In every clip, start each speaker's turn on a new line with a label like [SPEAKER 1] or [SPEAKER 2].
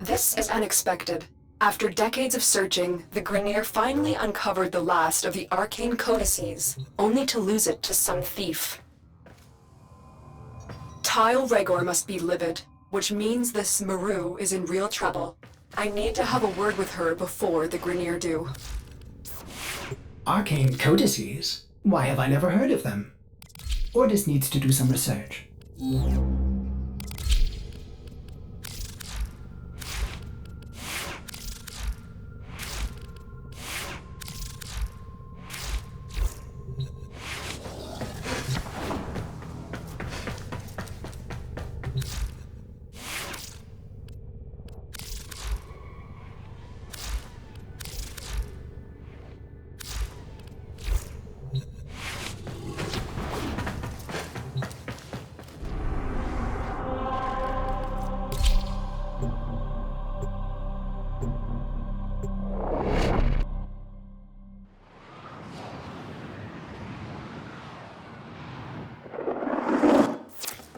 [SPEAKER 1] This is unexpected. After decades of searching, the Grineer finally uncovered the last of the arcane codices, only to lose it to some thief. Tile Regor must be livid, which means this Maru is in real trouble. I need to have a word with her before the Grineer do.
[SPEAKER 2] Arcane codices? Why have I never heard of them? Ordis needs to do some research.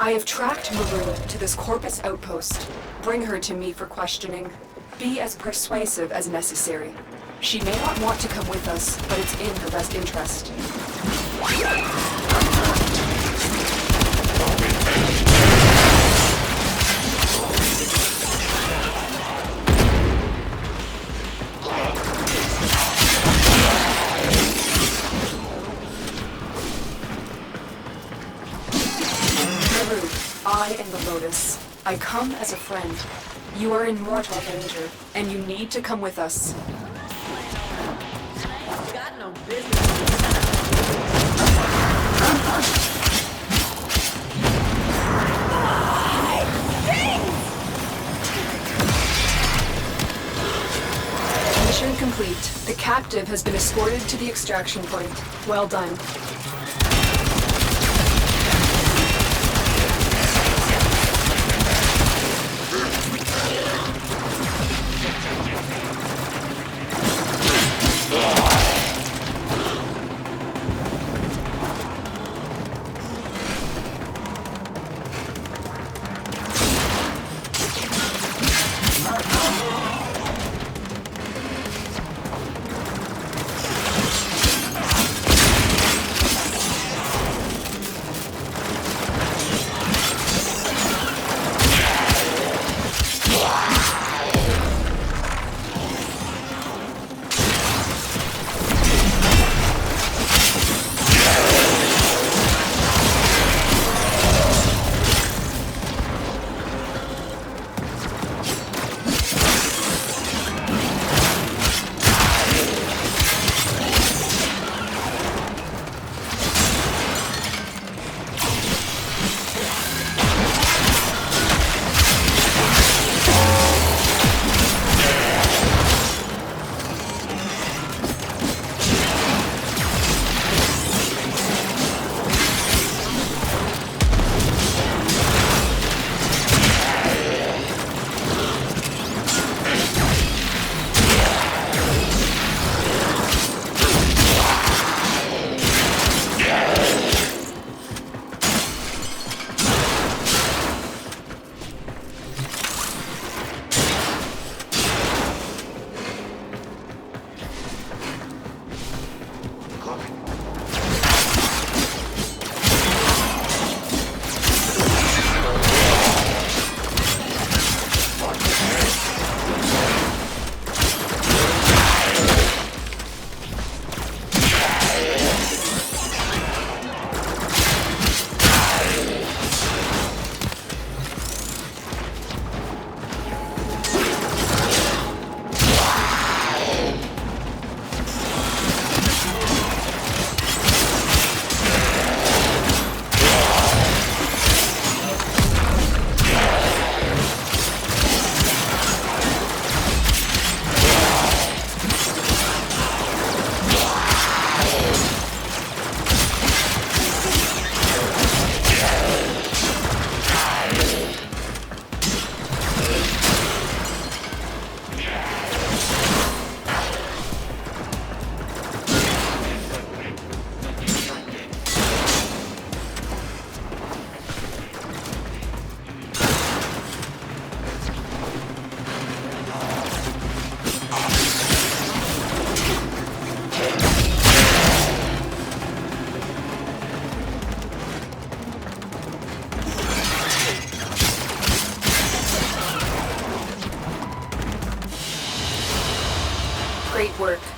[SPEAKER 1] I have tracked Maru to this Corpus outpost. Bring her to me for questioning. Be as persuasive as necessary. She may not want to come with us, but it's in her best interest. I am the Lotus. I come as a friend. You are in mortal danger, and you need to come with us.
[SPEAKER 3] Got no business.
[SPEAKER 1] Mission complete. The captive has been escorted to the extraction point. Well done.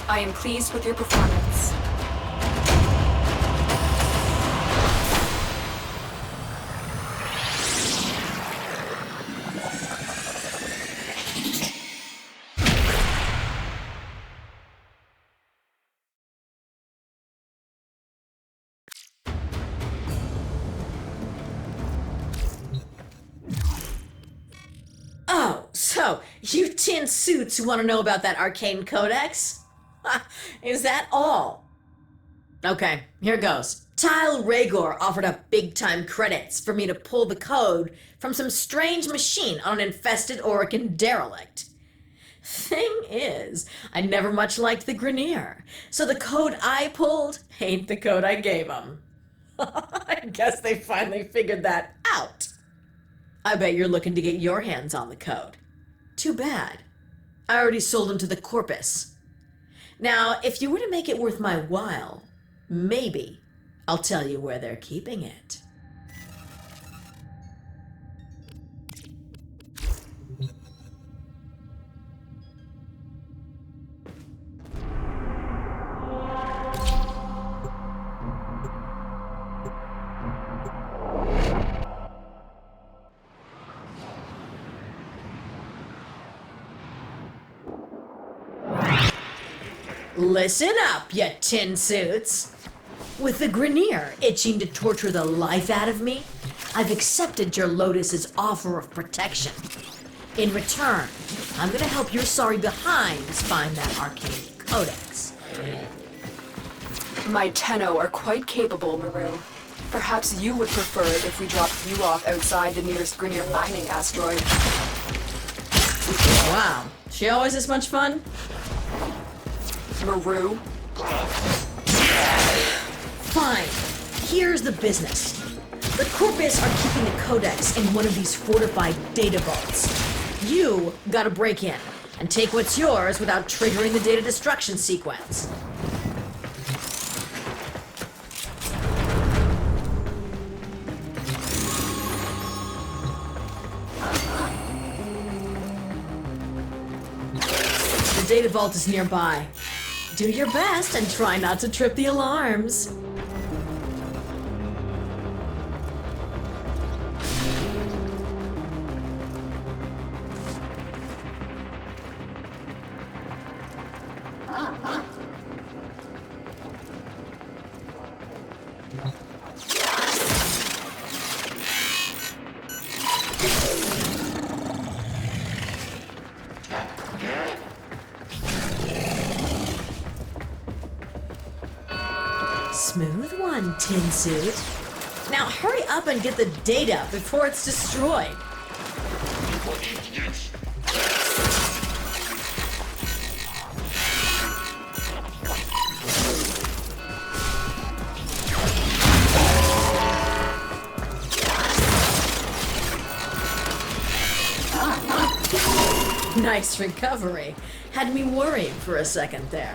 [SPEAKER 1] I am pleased with your performance.
[SPEAKER 3] Oh, so you tin suits want to know about that arcane codex? Is that all? Okay, here goes. Tile Rhaegor offered up big time credits for me to pull the code from some strange machine on an infested Orican derelict. Thing is, I never much liked the Grineer, so the code I pulled ain't the code I gave them. I guess they finally figured that out. I bet you're looking to get your hands on the code. Too bad. I already sold them to the Corpus. Now, if you were to make it worth my while, maybe I'll tell you where they're keeping it. Listen up, you tin suits. With the Grineer itching to torture the life out of me, I've accepted your Lotus's offer of protection. In return, I'm gonna help your sorry behinds find that arcane codex.
[SPEAKER 1] My Tenno are quite capable, Maru. Perhaps you would prefer it if we dropped you off outside the nearest Grineer mining asteroid.
[SPEAKER 3] Wow, she always this much fun?
[SPEAKER 1] Maru?
[SPEAKER 3] Fine. Here's the business. The Corpus are keeping the codex in one of these fortified data vaults. You gotta break in and take what's yours without triggering the data destruction sequence. The data vault is nearby. Do your best and try not to trip the alarms. Smooth one, tin suit. Now hurry up and get the data before it's destroyed. Nice recovery. Had me worried for a second there.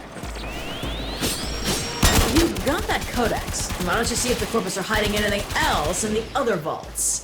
[SPEAKER 3] You got that codex. Why don't you see if the Corpus are hiding anything else in the other vaults?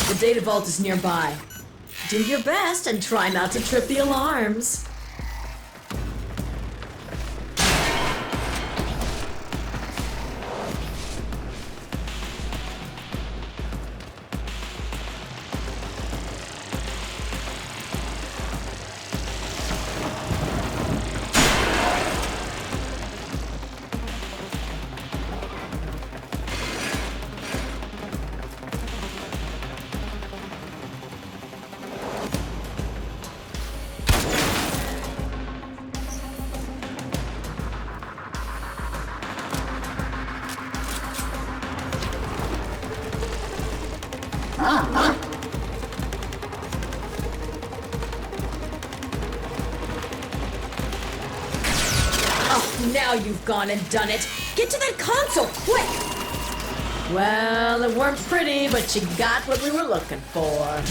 [SPEAKER 3] The data vault is nearby. Do your best and try not to trip the alarms. Oh, now you've gone and done it. Get to that console, quick! Well, it weren't pretty, but you got what we were looking for.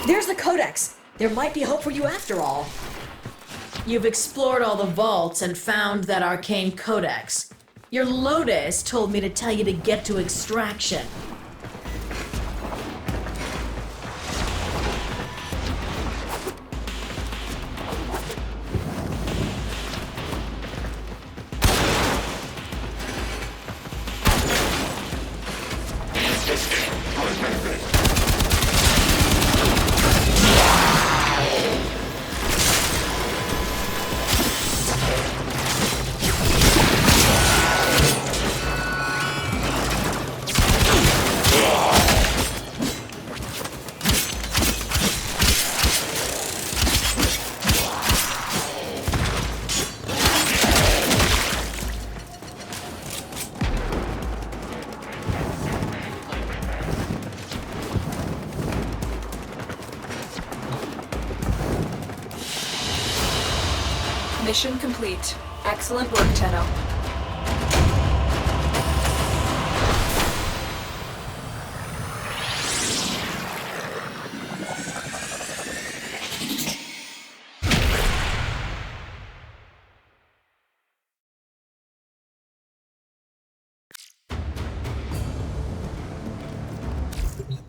[SPEAKER 3] There's the Codex. There might be hope for you after all. You've explored all the vaults and found that arcane codex. Your Lotus told me to tell you to get to extraction.
[SPEAKER 1] Mission complete. Excellent work, Tenno.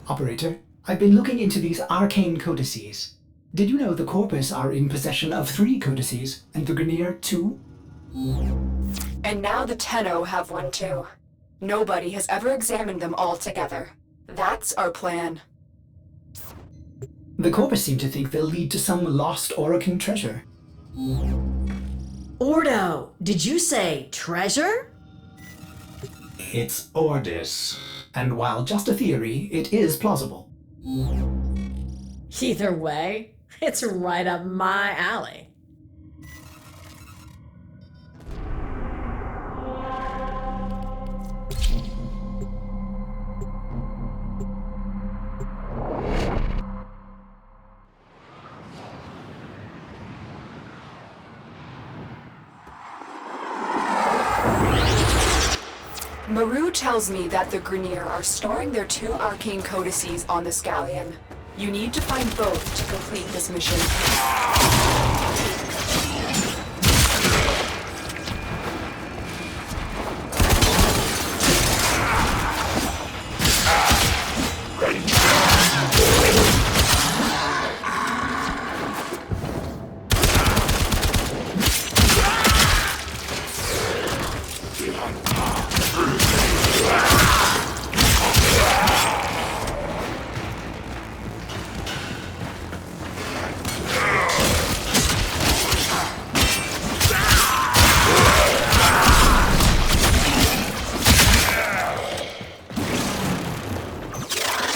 [SPEAKER 2] Operator, I've been looking into these arcane codices. Did you know the Corpus are in possession of 3 codices, and the Grineer 2?
[SPEAKER 1] And now the Tenno have one too. Nobody has ever examined them all together. That's our plan.
[SPEAKER 2] The Corpus seem to think they'll lead to some lost Orokin treasure.
[SPEAKER 3] Ordo, did you say treasure?
[SPEAKER 2] It's Ordis, and while just a theory, it is plausible.
[SPEAKER 3] Either way, it's right up my alley.
[SPEAKER 1] Maru tells me that the Grineer are storing their 2 arcane codices on the Scallion. You need to find both to complete this mission.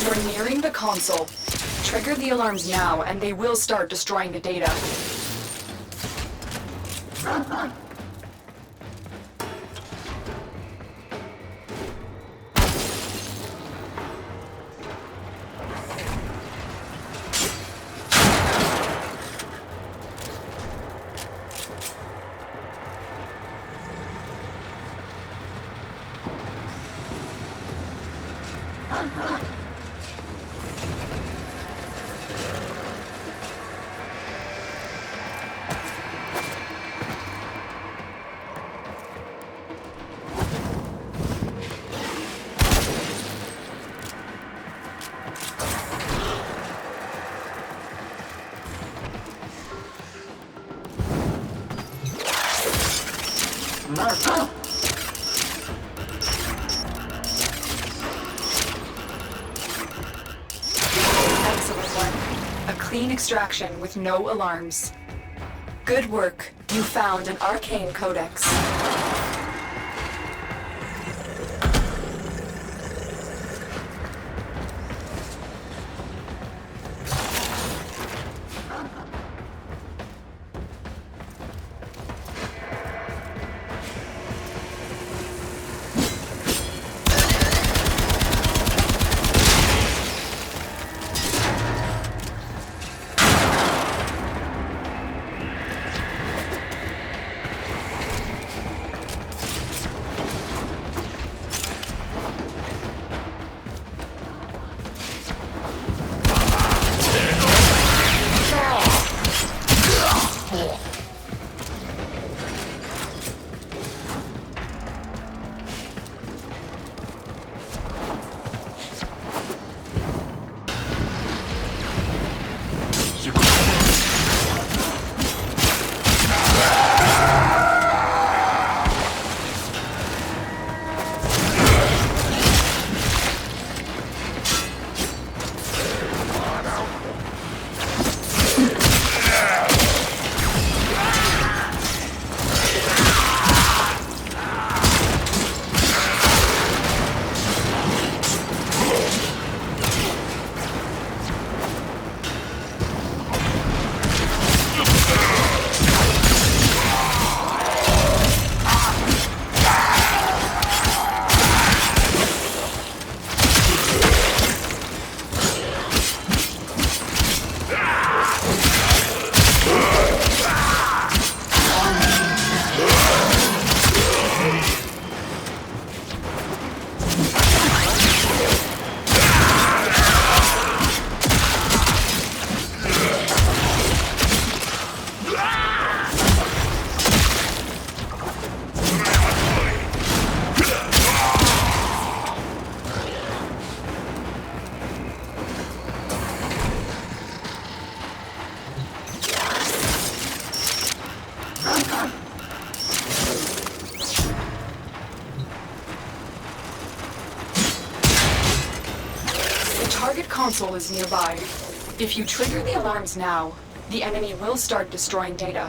[SPEAKER 1] We're nearing the console. Trigger the alarms now, and they will start destroying the data. Excellent one. A clean extraction with no alarms. Good work. You found an arcane codex. is nearby. If you trigger the alarms now, the enemy will start destroying data.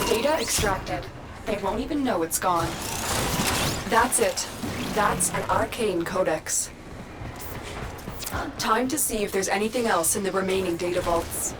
[SPEAKER 1] Data extracted. They won't even know it's gone. That's it. That's an arcane codex. Time to see if there's anything else in the remaining data vaults.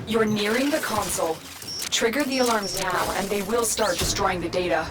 [SPEAKER 1] You're nearing the console. Trigger the alarms now, and they will start destroying the data.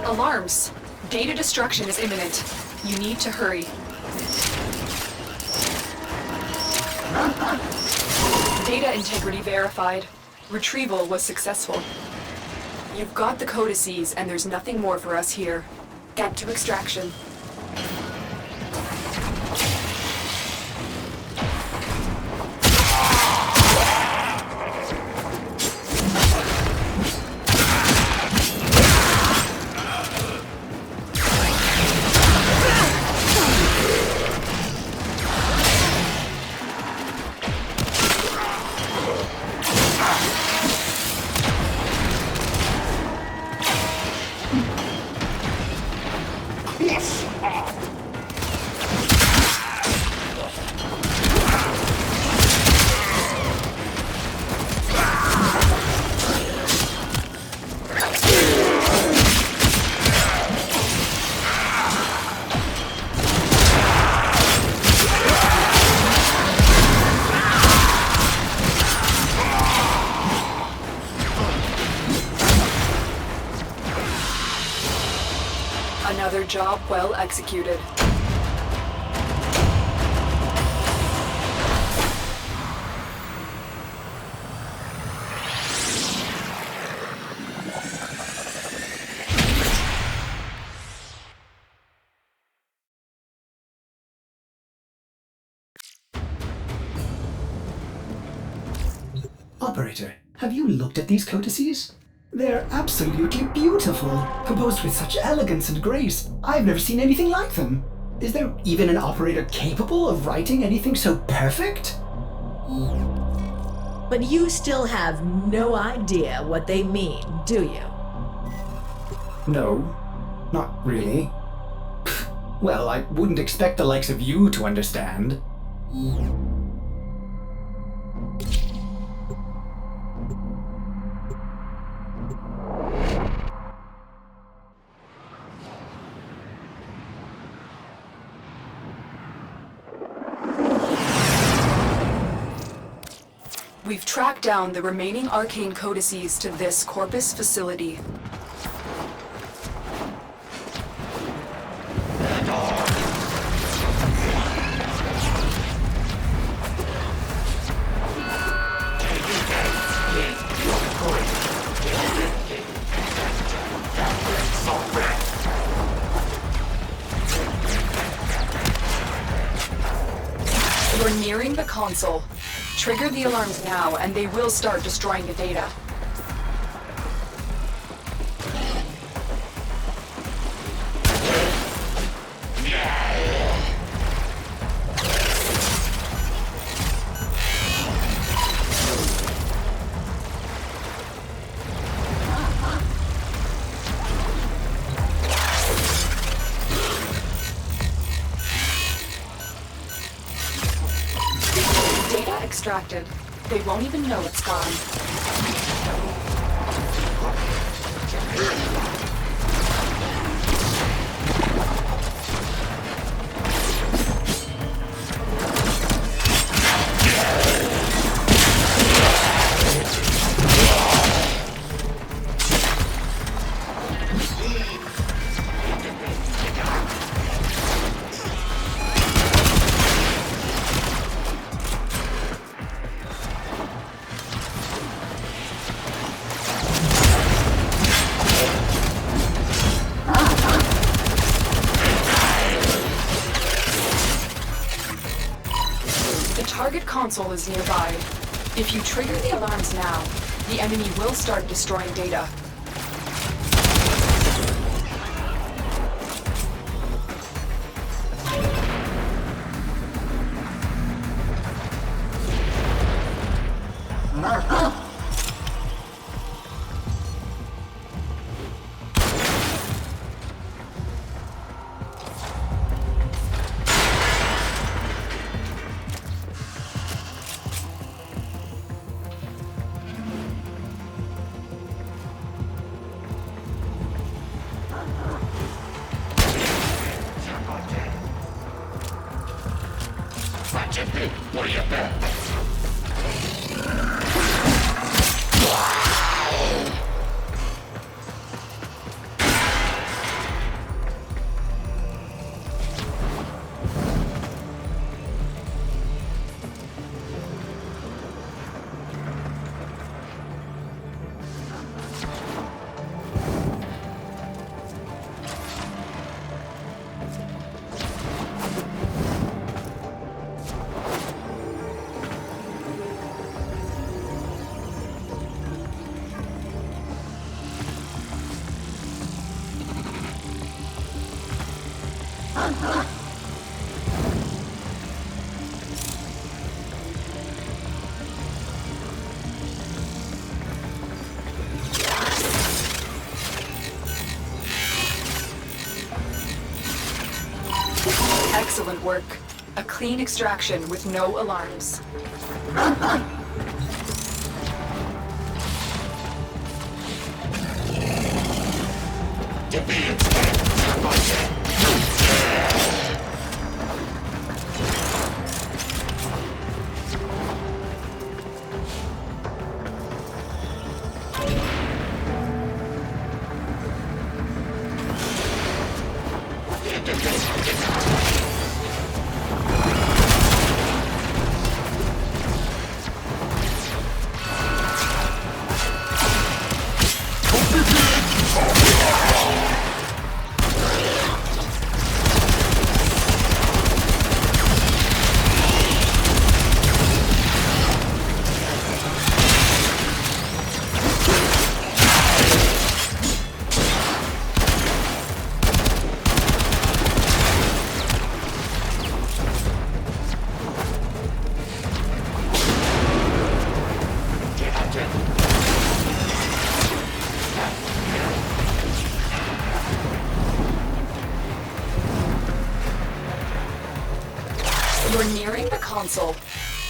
[SPEAKER 1] Alarms! Data destruction is imminent. You need to hurry. Data integrity verified. Retrieval was successful. You've got the codices, and there's nothing more for us here. Get to extraction. Another job well executed.
[SPEAKER 2] Operator, have you looked at these codices? They're absolutely beautiful, composed with such elegance and grace. I've never seen anything like them. Is there even an operator capable of writing anything so perfect?
[SPEAKER 3] But you still have no idea what they mean, do you?
[SPEAKER 2] No, not really. Well, I wouldn't expect the likes of you to understand.
[SPEAKER 1] We've tracked down the remaining arcane codices to this Corpus facility. We're nearing the console. Trigger the alarms now, and they will start destroying the data. Data extracted. They won't even know it's gone. Target console is nearby. If you trigger the alarms now, the enemy will start destroying data. Excellent work. A clean extraction with no alarms. You're nearing the console.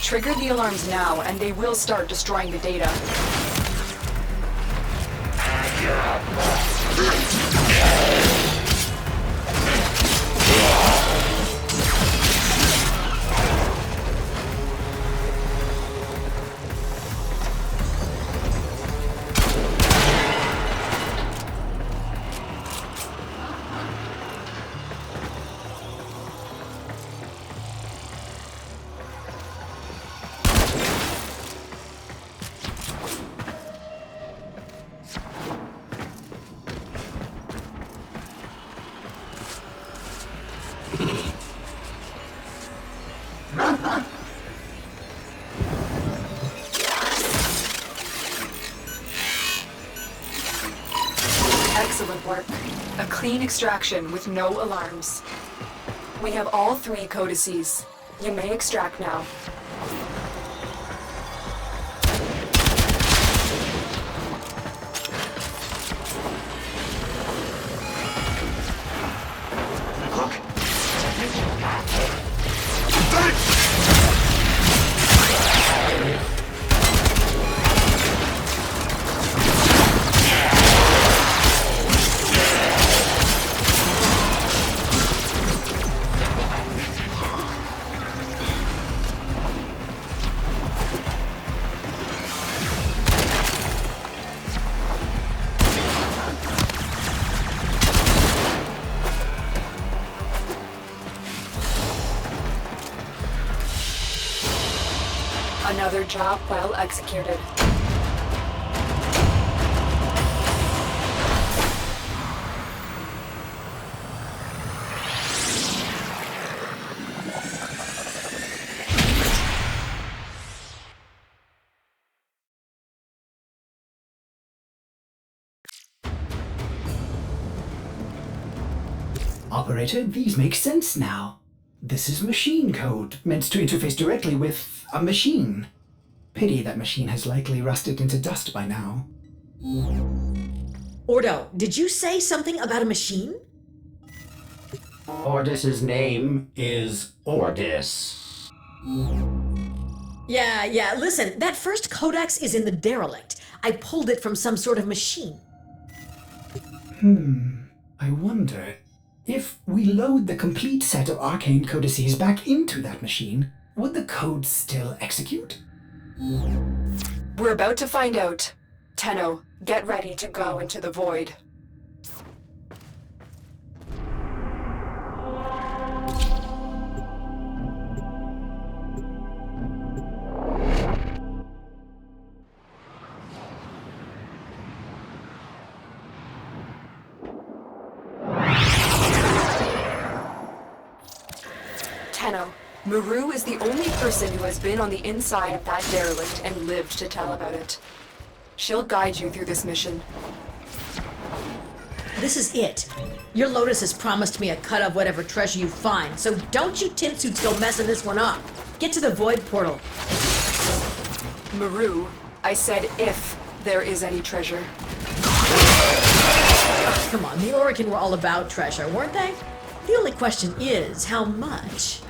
[SPEAKER 1] Trigger the alarms now, and they will start destroying the data. Excellent work. A clean extraction with no alarms. We have all 3 codices. You may extract now. Another job well executed.
[SPEAKER 2] Operator, these make sense now. This is machine code, meant to interface directly with a machine. Pity that machine has likely rusted into dust by now.
[SPEAKER 3] Ordo, did you say something about a machine?
[SPEAKER 2] Ordis's name is Ordis.
[SPEAKER 3] Yeah, listen, that first codex is in the derelict. I pulled it from some sort of machine.
[SPEAKER 2] I wonder, if we load the complete set of arcane codices back into that machine, would the code still execute?
[SPEAKER 1] We're about to find out. Tenno, get ready to go into the void. Tenno, Maru is the only person who has been on the inside of that derelict and lived to tell about it. She'll guide you through this mission.
[SPEAKER 3] This is it. Your Lotus has promised me a cut of whatever treasure you find, so don't you tin suits go messing this one up. Get to the void portal.
[SPEAKER 1] Maru, I said if there is any treasure.
[SPEAKER 3] Come on, the Orokin were all about treasure, weren't they? The only question is, how much?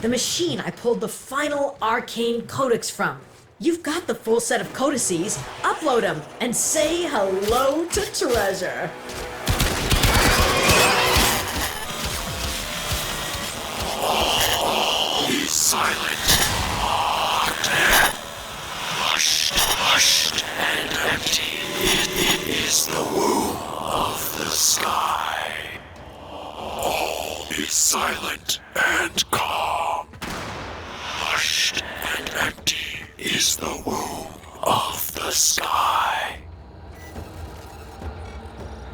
[SPEAKER 3] the machine I pulled the final arcane codex from. You've got the full set of codices. Upload them and say hello to Treasure.
[SPEAKER 4] Be silent. Hushed and empty. It is the womb of the sky. All is silent and calm. Hushed and empty is the womb of the sky.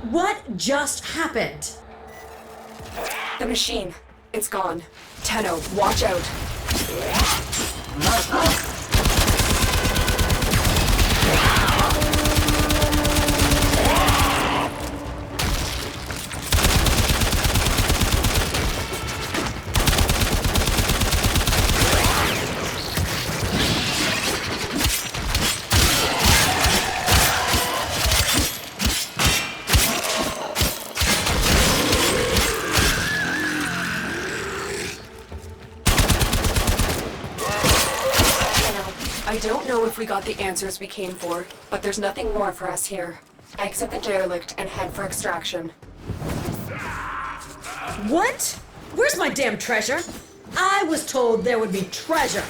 [SPEAKER 3] What just happened?
[SPEAKER 1] The machine. It's gone. Tenno, watch out. I don't know if we got the answers we came for, but there's nothing more for us here. Exit the derelict and head for extraction.
[SPEAKER 3] What? Where's my damn treasure? I was told there would be treasure.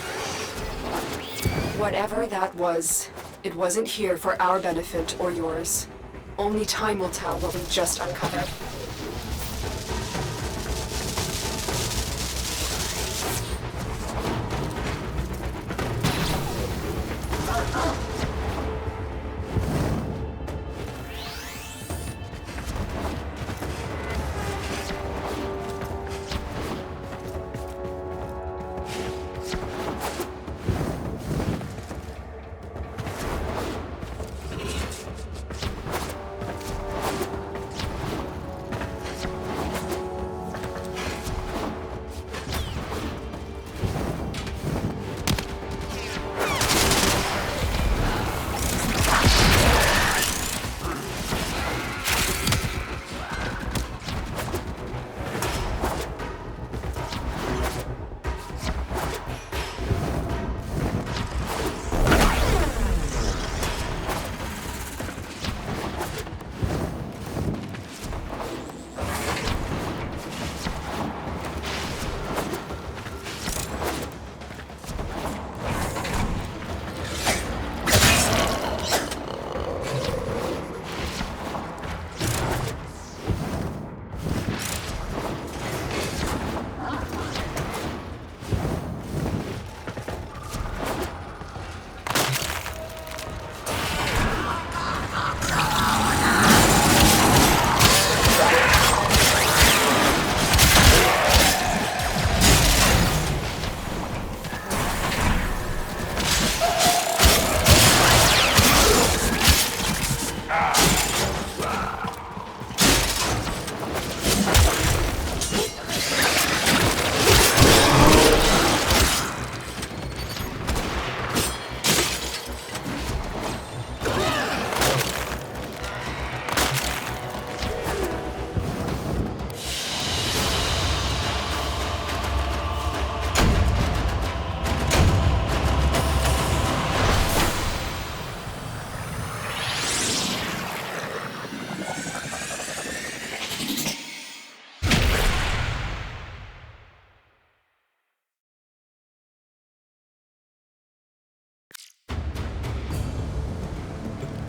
[SPEAKER 1] Whatever that was, it wasn't here for our benefit or yours. Only time will tell what we just uncovered.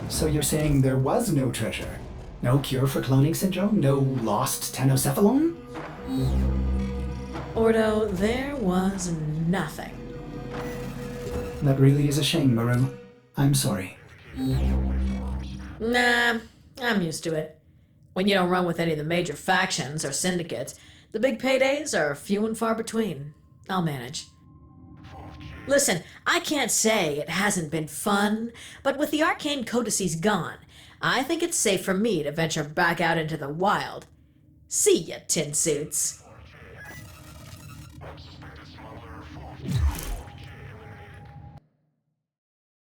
[SPEAKER 2] So you're saying there was no treasure? No cure for cloning syndrome? No lost tenocephalon?
[SPEAKER 3] Ordo, there was nothing.
[SPEAKER 2] That really is a shame, Maru. I'm sorry.
[SPEAKER 3] Nah, I'm used to it. When you don't run with any of the major factions or syndicates, the big paydays are few and far between. I'll manage. Listen, I can't say it hasn't been fun, but with the arcane codices gone, I think it's safe for me to venture back out into the wild. See ya, tin suits.